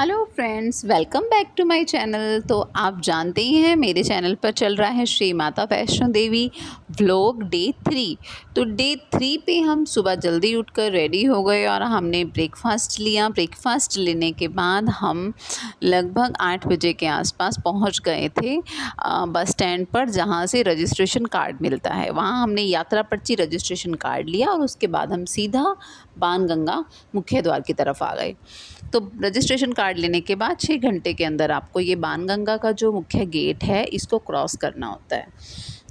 Hello friends, welcome back to my channel. तो आप जानते ही हैं मेरे चैनल पर चल रहा है श्री माता वैष्णो देवी व्लॉग डे 3। तो डे 3 पे हम सुबह जल्दी उठकर रेडी हो गए और हमने ब्रेकफास्ट लिया। ब्रेकफास्ट लेने के बाद हम लगभग 8 बजे के आसपास पहुंच गए थे बस स्टैंड पर, जहां से रजिस्ट्रेशन कार्ड मिलता है। वहां हमने यात्रा पर्ची रजिस्ट्रेशन कार्ड लिया और उसके बाद हम सीधा बाणगंगा मुख्य द्वार की तरफ आ गए। तो रजिस्ट्रेशन कार्ड लेने के बाद 6 घंटे के अंदर आपको ये बाणगंगा का जो मुख्य गेट है इसको क्रॉस करना होता है।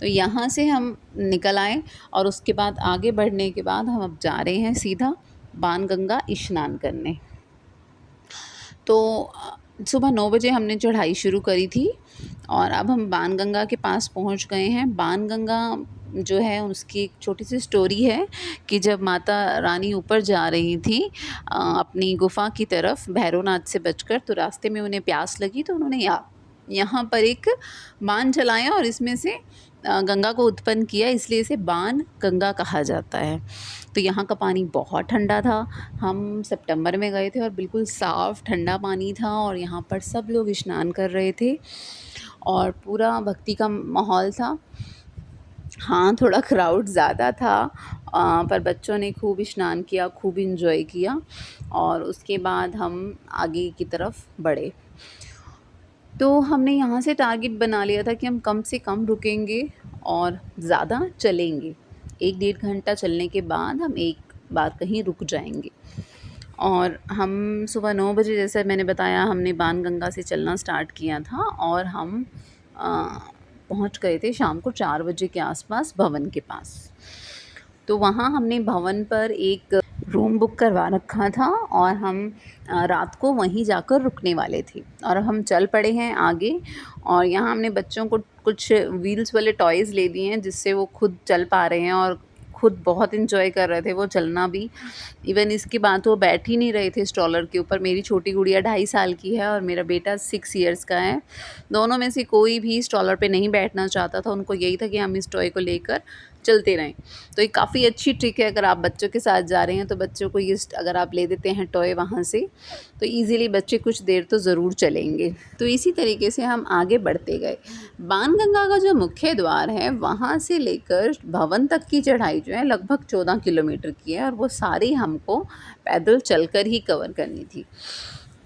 तो यहाँ से हम निकल आए और उसके बाद आगे बढ़ने के बाद हम अब जा रहे हैं सीधा बाणगंगा स्नान करने। तो सुबह 9 बजे हमने चढ़ाई शुरू करी थी और अब हम बाणगंगा के पास पहुंच गए हैं। बाणगंगा जो है उसकी एक छोटी सी स्टोरी है कि जब माता रानी ऊपर जा रही थी अपनी गुफा की तरफ भैरवनाथ से बचकर, तो रास्ते में उन्हें प्यास लगी तो उन्होंने यहाँ पर एक बाण जलाया और इसमें से गंगा को उत्पन्न किया, इसलिए इसे बाण गंगा कहा जाता है। तो यहाँ का पानी बहुत ठंडा था। हम सितंबर में गए थे और बिल्कुल साफ़ ठंडा पानी था और यहाँ पर सब लोग स्नान कर रहे थे और पूरा भक्ति का माहौल था। हाँ, थोड़ा क्राउड ज़्यादा था पर बच्चों ने खूब स्नान किया, खूब एंजॉय किया और उसके बाद हम आगे की तरफ बढ़े। तो हमने यहाँ से टारगेट बना लिया था कि हम कम से कम रुकेंगे और ज़्यादा चलेंगे। 1 डेढ़ घंटा चलने के बाद हम एक बार कहीं रुक जाएंगे। और हम सुबह 9 बजे, जैसे मैंने बताया, हमने बाणगंगा से चलना स्टार्ट किया था और हम पहुँच गए थे शाम को 4 बजे के आसपास भवन के पास। तो वहाँ हमने भवन पर एक रूम बुक करवा रखा था और हम रात को वहीं जाकर रुकने वाले थे और हम चल पड़े हैं आगे। और यहाँ हमने बच्चों को कुछ व्हील्स वाले टॉयज़ ले दिए हैं जिससे वो खुद चल पा रहे हैं और खुद बहुत एंजॉय कर रहे थे वो चलना भी। इवन इसके बाद वो बैठ ही नहीं रहे थे स्ट्रॉलर के ऊपर। मेरी छोटी गुड़िया 2.5 साल की है और मेरा बेटा 6 इयर्स का है। दोनों में से कोई भी स्ट्रॉलर पे नहीं बैठना चाहता था। उनको यही था कि हम इस टॉय को लेकर चलते रहें। तो ये काफ़ी अच्छी ट्रिक है, अगर आप बच्चों के साथ जा रहे हैं तो बच्चों को ये अगर आप ले देते हैं टॉय वहाँ से, तो ईज़िली बच्चे कुछ देर तो ज़रूर चलेंगे। तो इसी तरीके से हम आगे बढ़ते गए। बाणगंगा का जो मुख्य द्वार है वहाँ से लेकर भवन तक की चढ़ाई जो है लगभग 14 किलोमीटर की है और वो सारी हमको पैदल चलकर ही कवर करनी थी।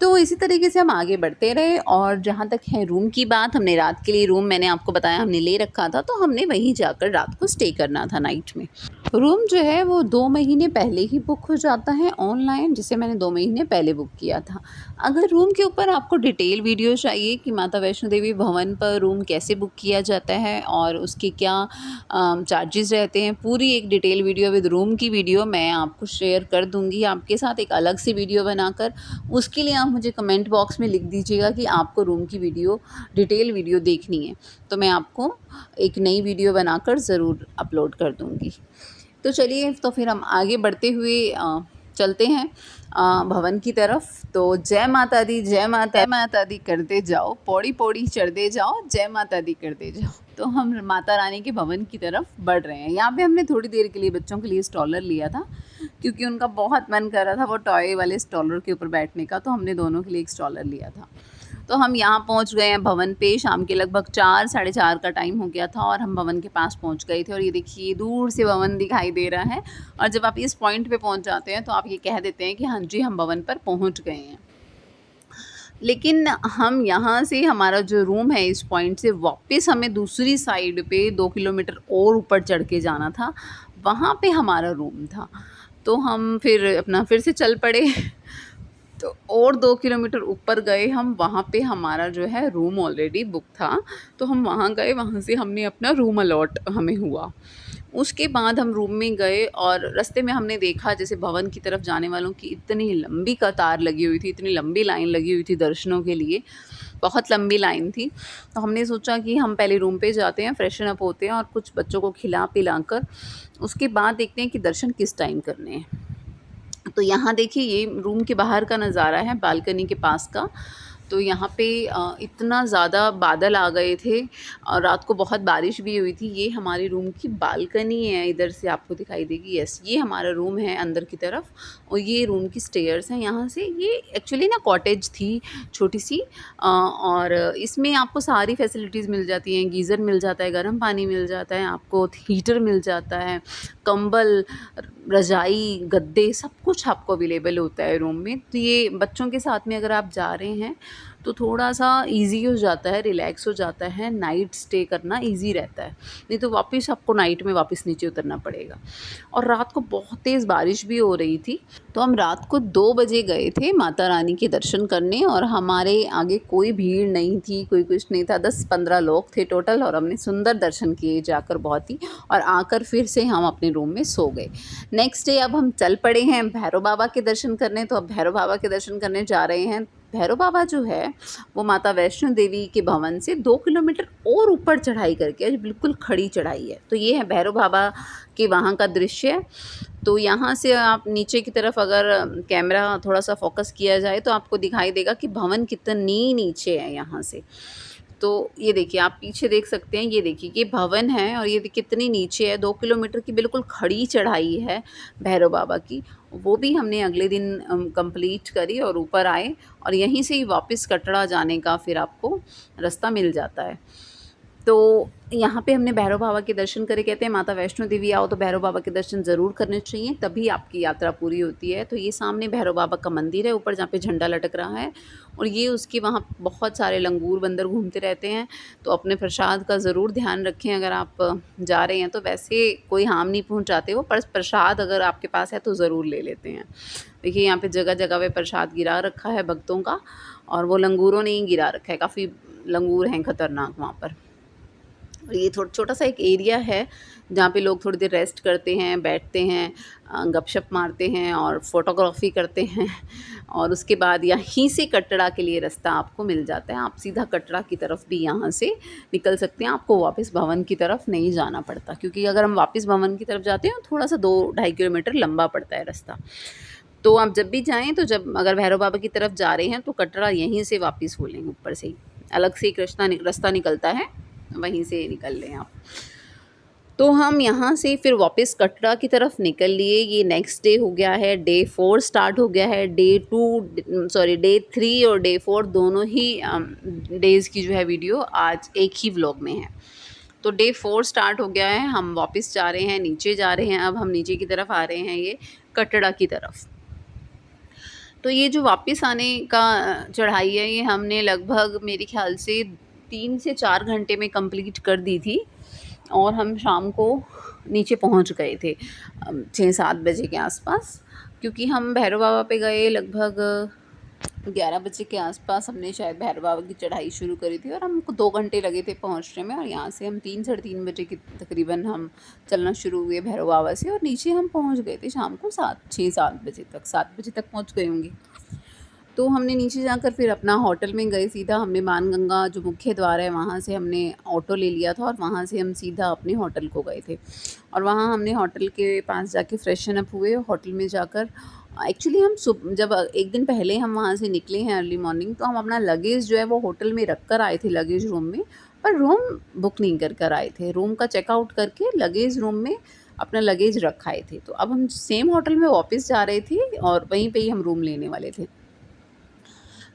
तो इसी तरीके से हम आगे बढ़ते रहे और जहाँ तक है रूम की बात, हमने रात के लिए रूम, मैंने आपको बताया, हमने ले रखा था, तो हमने वहीं जाकर रात को स्टे करना था नाइट में। रूम जो है वो 2 महीने पहले ही बुक हो जाता है ऑनलाइन, जिसे मैंने 2 महीने पहले बुक किया था। अगर रूम के ऊपर आपको डिटेल वीडियो चाहिए कि माता वैष्णो देवी भवन पर रूम कैसे बुक किया जाता है और उसके क्या चार्जेस रहते हैं, पूरी एक डिटेल वीडियो विद रूम की वीडियो मैं आपको शेयर कर दूँगी आपके साथ एक अलग से वीडियो बनाकर। उसके लिए आप मुझे कमेंट बॉक्स में लिख दीजिएगा कि आपको रूम की वीडियो, डिटेल वीडियो देखनी है, तो मैं आपको एक नई वीडियो बनाकर ज़रूर अपलोड कर दूँगी। तो चलिए, तो फिर हम आगे बढ़ते हुए चलते हैं भवन की तरफ। तो जय माता दी, जय माता दी करते जाओ, पौड़ी पौड़ी चढ़ते जाओ, जय माता दी करते जाओ। तो हम माता रानी के भवन की तरफ बढ़ रहे हैं। यहाँ पे हमने थोड़ी देर के लिए बच्चों के लिए स्टॉलर लिया था क्योंकि उनका बहुत मन कर रहा था वो टॉय वाले स्टॉलर के ऊपर बैठने का, तो हमने दोनों के लिए एक स्टॉलर लिया था। तो हम यहाँ पहुँच गए हैं भवन पे। शाम के लगभग 4 साढ़े 4 का टाइम हो गया था और हम भवन के पास पहुँच गए थे और ये देखिए दूर से भवन दिखाई दे रहा है। और जब आप इस पॉइंट पे पहुँच जाते हैं तो आप ये कह देते हैं कि हाँ जी, हम भवन पर पहुँच गए हैं। लेकिन हम यहाँ से, हमारा जो रूम है इस पॉइंट से वापस हमें दूसरी साइड पे 2 किलोमीटर और ऊपर चढ़ के जाना था, वहाँ पे हमारा रूम था। तो हम फिर से चल पड़े तो और 2 किलोमीटर ऊपर गए हम, वहाँ पे हमारा जो है रूम ऑलरेडी बुक था। तो हम वहाँ गए, वहाँ से हमने अपना रूम अलॉट हमें हुआ। उसके बाद हम रूम में गए और रास्ते में हमने देखा जैसे भवन की तरफ जाने वालों की इतनी लंबी कतार लगी हुई थी, इतनी लंबी लाइन लगी हुई थी दर्शनों के लिए, बहुत लंबी लाइन थी। तो हमने सोचा कि हम पहले रूम पे जाते हैं, फ्रेशन अप होते हैं और कुछ बच्चों को खिला पिला कर उसके बाद देखते हैं कि दर्शन किस टाइम करने हैं। तो यहाँ देखिए, ये रूम के बाहर का नज़ारा है, बालकनी के पास का। तो यहाँ पे इतना ज़्यादा बादल आ गए थे और रात को बहुत बारिश भी हुई थी। ये हमारे रूम की बालकनी है, इधर से आपको दिखाई देगी। यस, ये हमारा रूम है अंदर की तरफ और ये रूम की स्टेयर्स हैं यहाँ से। ये एक्चुअली ना कॉटेज थी छोटी-सी, और इसमें आपको सारी फैसिलिटीज़ मिल जाती हैं। गीज़र मिल जाता है, गर्म पानी मिल जाता है, आपको हीटर मिल जाता है, कंबल, रज़ाई, गद्दे सब कुछ आपको अवेलेबल होता है रूम में। तो ये बच्चों के साथ में अगर आप जा रहे हैं तो थोड़ा-सा ईज़ी हो जाता है, रिलैक्स हो जाता है, नाइट स्टे करना ईज़ी रहता है। नहीं तो वापस आपको नाइट में वापस नीचे उतरना पड़ेगा। और रात को बहुत तेज़ बारिश भी हो रही थी, तो हम रात को 2 बजे गए थे माता रानी के दर्शन करने और हमारे आगे कोई भीड़ नहीं थी, कोई कुछ नहीं था, 10-15 लोग थे टोटल और हमने सुंदर दर्शन किए जाकर बहुत ही, और आकर फिर से हम अपने रूम में सो गए। नेक्स्ट डे अब हम चल पड़े हैं भैरव बाबा के दर्शन करने, तो अब भैरव बाबा के दर्शन करने जा रहे हैं। भैरव बाबा जो है वो माता वैष्णो देवी के भवन से 2 किलोमीटर और ऊपर चढ़ाई करके है, बिल्कुल खड़ी चढ़ाई है। तो ये है भैरव बाबा के वहाँ का दृश्य। तो यहाँ से आप नीचे की तरफ अगर कैमरा थोड़ा-सा फ़ोकस किया जाए तो आपको दिखाई देगा कि भवन कितनी नीचे है यहाँ से। तो ये देखिए, आप पीछे देख सकते हैं, ये देखिए ये भवन है और ये कितनी नीचे है, 2 किलोमीटर की बिल्कुल खड़ी चढ़ाई है भैरव बाबा की। वो भी हमने अगले दिन कंप्लीट करी और ऊपर आए और यहीं से ही वापस कटरा जाने का फिर आपको रास्ता मिल जाता है। तो यहाँ पे हमने भैरव बाबा के दर्शन करे। कहते हैं माता वैष्णो देवी आओ तो भैरव बाबा के दर्शन ज़रूर करने चाहिए, तभी आपकी यात्रा पूरी होती है। तो ये सामने भैरव बाबा का मंदिर है ऊपर जहाँ पे झंडा लटक रहा है और ये उसके वहाँ बहुत सारे लंगूर बंदर घूमते रहते हैं। तो अपने प्रसाद का ज़रूर ध्यान रखें अगर आप जा रहे हैं तो। वैसे कोई हार्म नहीं पहुँचाते वो, पर प्रसाद अगर आपके पास है तो ज़रूर ले लेते हैं। देखिए यहाँ पे जगह-जगह पे प्रसाद गिरा रखा है भक्तों का और वो लंगूरों ने ही गिरा रखा है, काफ़ी लंगूर हैं खतरनाक वहाँ पर। और ये छोटा-सा एक एरिया है जहाँ पे लोग थोड़ी देर रेस्ट करते हैं, बैठते हैं, गपशप मारते हैं और फ़ोटोग्राफ़ी करते हैं और उसके बाद यहीं से कटरा के लिए रास्ता आपको मिल जाता है। आप सीधा कटरा की तरफ भी यहाँ से निकल सकते हैं, आपको वापस भवन की तरफ नहीं जाना पड़ता, क्योंकि अगर हम वापस भवन की तरफ जाते हैं थोड़ा-सा 2-2.5 किलोमीटर लंबा पड़ता है रास्ता। तो आप जब भी जाएँ तो जब अगर भैरव बाबा की तरफ जा रहे हैं तो कटरा यहीं से वापस हो लें, ऊपर से ही। अलग से एक रास्ता निकलता है, वहीं से निकल लें आप। तो हम यहाँ से फिर वापस कटरा की तरफ निकल लिए। ये नेक्स्ट डे हो गया है, डे 4 स्टार्ट हो गया है। डे 3 और डे 4 दोनों ही डेज़ की जो है वीडियो आज एक ही व्लॉग में है। तो डे 4 स्टार्ट हो गया है, हम वापस जा रहे हैं, नीचे जा रहे हैं। अब हम नीचे की तरफ आ रहे हैं, ये कटरा की तरफ। तो ये जो वापस आने का चढ़ाई है, ये हमने लगभग मेरे ख़्याल से 3 से 4 घंटे में कंप्लीट कर दी थी और हम शाम को नीचे पहुंच गए थे 6-7 बजे के आसपास, क्योंकि हम भैरव बाबा पे गए लगभग 11 बजे के आसपास। हमने शायद भैरव बाबा की चढ़ाई शुरू करी थी और हमको 2 घंटे लगे थे पहुंचने में, और यहाँ से हम 3-3:30 बजे की तकरीबन हम चलना शुरू हुए भैरव बाबा से और नीचे हम पहुँच गए थे शाम को 6-7 बजे तक, 7 बजे तक पहुँच गए होंगे। तो हमने नीचे जाकर फिर अपना होटल में गए सीधा। हमने बाणगंगा जो मुख्य द्वार है वहाँ से हमने ऑटो ले लिया था और वहाँ से हम सीधा अपने होटल को गए थे और वहाँ हमने होटल के पास जाके फ्रेशन अप हुए। होटल में जाकर एक्चुअली हम जब एक दिन पहले हम वहाँ से निकले हैं अर्ली मॉर्निंग, तो हम अपना लगेज जो है वो होटल में रख कर आए थे लगेज रूम में, पर रूम बुक नहीं कर आए थे। रूम का चेकआउट करके लगेज रूम में अपना लगेज रख आए थे। तो अब हम सेम होटल में वापस जा रहे थे और वहीं पे ही हम रूम लेने वाले थे।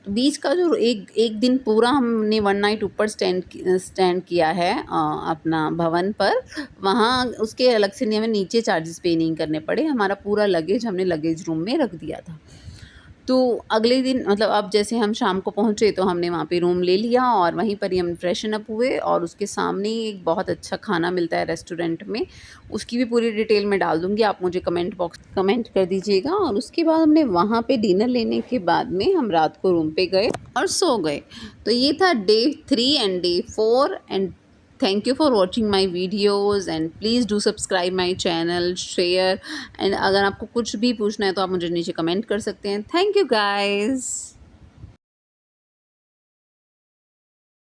तो बीच का जो एक दिन पूरा हमने 1 नाइट ऊपर स्टैंड किया है अपना भवन पर। वहाँ उसके अलग से नहीं, हमें नीचे चार्जेस पे नहीं करने पड़े। हमारा पूरा लगेज हमने लगेज रूम में रख दिया था। तो अगले दिन मतलब अब जैसे हम शाम को पहुँचे तो हमने वहाँ पे रूम ले लिया और वहीं पर ही हम फ्रेशन अप हुए और उसके सामने ही एक बहुत अच्छा खाना मिलता है रेस्टोरेंट में। उसकी भी पूरी डिटेल मैं डाल दूँगी, आप मुझे कमेंट कर दीजिएगा। और उसके बाद हमने वहाँ पे डिनर लेने के बाद में हम रात को रूम पे गए और सो गए। तो ये था day 3 and day 4 and thank you for watching my videos and please do subscribe my channel, share, and अगर आपको कुछ भी पूछना है तो आप मुझे नीचे कमेंट कर सकते हैं। Thank you guys.